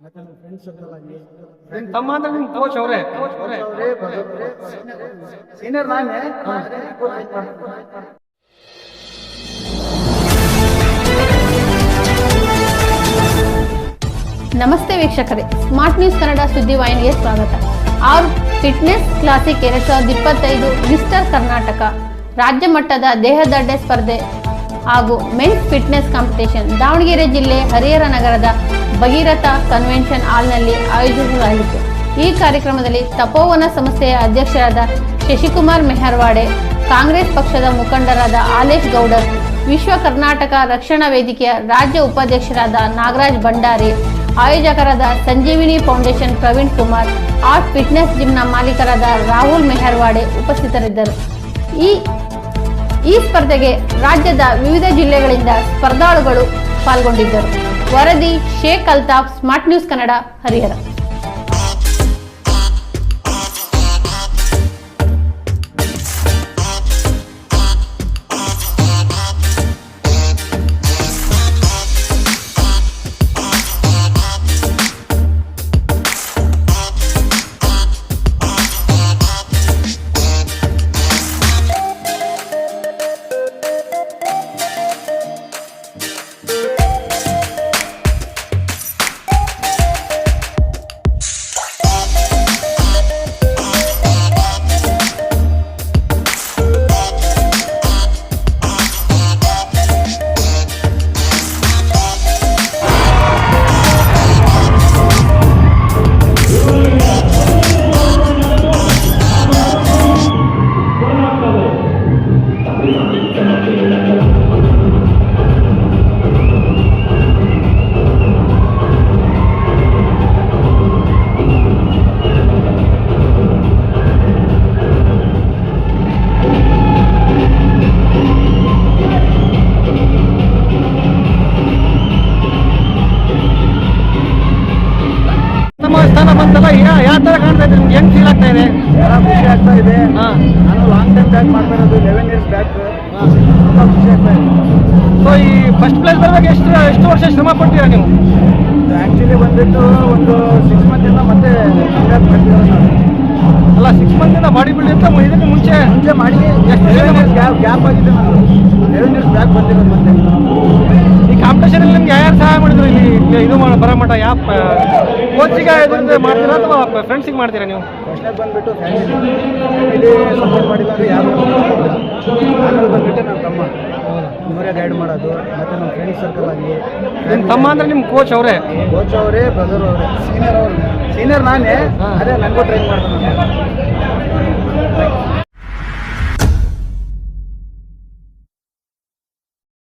ಮತ್ತೆ ನಮ್ಮ friends circle ಆಗಲಿ. ನಿಮ್ಮ ತಮ್ಮ ಅಂದ್ರೆ ನಿಮ್ಮ ಕೋಚ್ ಅವರೇ. ಸೀನಿಯರ್ ನಾನೇ. ನಮಸ್ತೆ ವೀಕ್ಷಕರೇ, ಸ್ಮಾರ್ಟ್ ನ್ಯೂಸ್ ಕನ್ನಡ ಸುದ್ದಿವಾಹಿನಿಗೆ ಸ್ವಾಗತ. R fitness classic 2025 mister Karnataka ರಾಜ್ಯ ಮಟ್ಟದ ದೇಹದಾಢ್ಯ ಸ್ಪರ್ಧೆ ಹಾಗೂ ಮೆನ್ಸ್ ಫಿಟ್ನೆಸ್ ಕಾಂಪಿಟೇಷನ್ ದಾವಣಗೆರೆ ಜಿಲ್ಲೆ ಹರಿಹರ ನಗರದ ಭಗೀರಥ ಕನ್ವೆನ್ಷನ್ ಹಾಲ್ನಲ್ಲಿ ಆಯೋಜಿಸಲಾಗಿತ್ತು. ಈ ಕಾರ್ಯಕ್ರಮದಲ್ಲಿ ತಪೋವನ ಸಂಸ್ಥೆಯ ಅಧ್ಯಕ್ಷರಾದ ಶಶಿಕುಮಾರ್ ಮೆಹರ್ವಾಡೆ, ಕಾಂಗ್ರೆಸ್ ಪಕ್ಷದ ಮುಖಂಡರಾದ ಆಲೇಶ್ ಗೌಡರ್, ವಿಶ್ವ ಕರ್ನಾಟಕ ರಕ್ಷಣಾ ವೇದಿಕೆಯ ರಾಜ್ಯ ಉಪಾಧ್ಯಕ್ಷರಾದ ನಾಗರಾಜ್ ಭಂಡಾರಿ, ಆಯೋಜಕರಾದ Sanjeevini foundation Praveen Kumar, art fitness ಜಿಮ್ನ ಮಾಲೀಕರಾದ ರಾಹುಲ್ ಮೆಹರ್ವಾಡೆ ಉಪಸ್ಥಿತರಿದ್ದರು. ಈ ಸ್ಪರ್ಧೆಗೆ ರಾಜ್ಯದ ವಿವಿಧ ಜಿಲ್ಲೆಗಳಿಂದ ಸ್ಪರ್ಧಾಳುಗಳು ಪಾಲ್ಗೊಂಡಿದ್ದರು. ವರದಿ ಶೇಖ್ ಅಲ್ತಾಫ್, ಸ್ಮಾರ್ಟ್ ನ್ಯೂಸ್ ಕನ್ನಡ, ಹರಿಹರ. ಸ್ಥಾನ ಬಂತಲ್ಲ, ಯಾವ ತರ ಕಾಣ್ತಾ ಇದೆ ನಿಮ್ಗೆ? ಹೆಂಗ್ ಫೀಲ್ ಆಗ್ತಾ ಇದೆ? ಖುಷಿ ಆಗ್ತಾ ಇದೆ. ನಾನು ಲಾಂಗ್ ಟೈಮ್ ಬ್ಯಾಕ್ ಮಾಡ್ತಾ ಇರೋದು 11 years ಬ್ಯಾಕ್. ತುಂಬ ಖುಷಿ ಆಗ್ತಾ ಇದೆ. ಸೊ ಈ ಫಸ್ಟ್ ಪ್ಲೇಸ್ ಬರ್ಬೇಕು ಎಷ್ಟು ವರ್ಷ ಶ್ರಮ ಪಡ್ತೀರಾ ನೀವು? ಆ್ಯಕ್ಚುಲಿ ಬಂದ್ಬಿಟ್ಟು ಒಂದು 6 ಮಂತಿಂದ ಮತ್ತೆ ಅಲ್ಲ, 6 ಮಂತಿಂದ ಬಾಡಿ ಬಿಲ್ಡ್ ಅಂತ ಇದಕ್ಕೆ ಮುಂಚೆ ಮಾಡಿ ಗ್ಯಾಪ್ ಆಗಿದೆ. ನಾನು 11 years ಬ್ಯಾಕ್ ಬಂದಿರೋದು. ಮತ್ತೆ ಈ ಕಾಂಪಿಟೇಷನ್ ಅಲ್ಲಿ ನಿಮ್ಗೆ ಯಾರು ಸಹಾಯ ಮಾಡಿದ್ರು ಇಲ್ಲಿ ಇದು ಬರೋ ಮಟ್ಟ? ಯಾವ ಕೋಚಿಗೆ ಇದರಿಂದ ಮಾಡ್ತೀರಾ ಅಥವಾ ಫ್ರೆಂಡ್ಸಿಗೆ ಮಾಡ್ತೀರಾ ನೀವು? ಫಸ್ಟ್ನೇ ಬಂದ್ಬಿಟ್ಟು ಫ್ಯಾಮಿಲಿ ಸಪೋರ್ಟ್ ಮಾಡಿಲ್ಲ ಅಂದರೆ ಯಾರು ಆಮೇಲೆ ಬಂದ್ಬಿಟ್ಟು ನನ್ನ ತಮ್ಮ ಇವರೇ ಗೈಡ್ ಮಾಡೋದು. ಮತ್ತು ನಮ್ಮ ಫ್ರೆಂಡ್ಸ್ ಸರ್ಕಲ್ ಆಗಲಿ. ನಿಮ್ಮ ತಮ್ಮ ಅಂದರೆ ನಿಮ್ಮ ಕೋಚ್ ಅವರೇ? ಕೋಚ್ ಅವರೇ, ಬ್ರದರ್ ಅವರೇ, ಸೀನಿಯರ್ ನಾನೇ. ಅದೇ ನನಗೂ ಟ್ರೈನ್ ಮಾಡ್ತಾನೆ.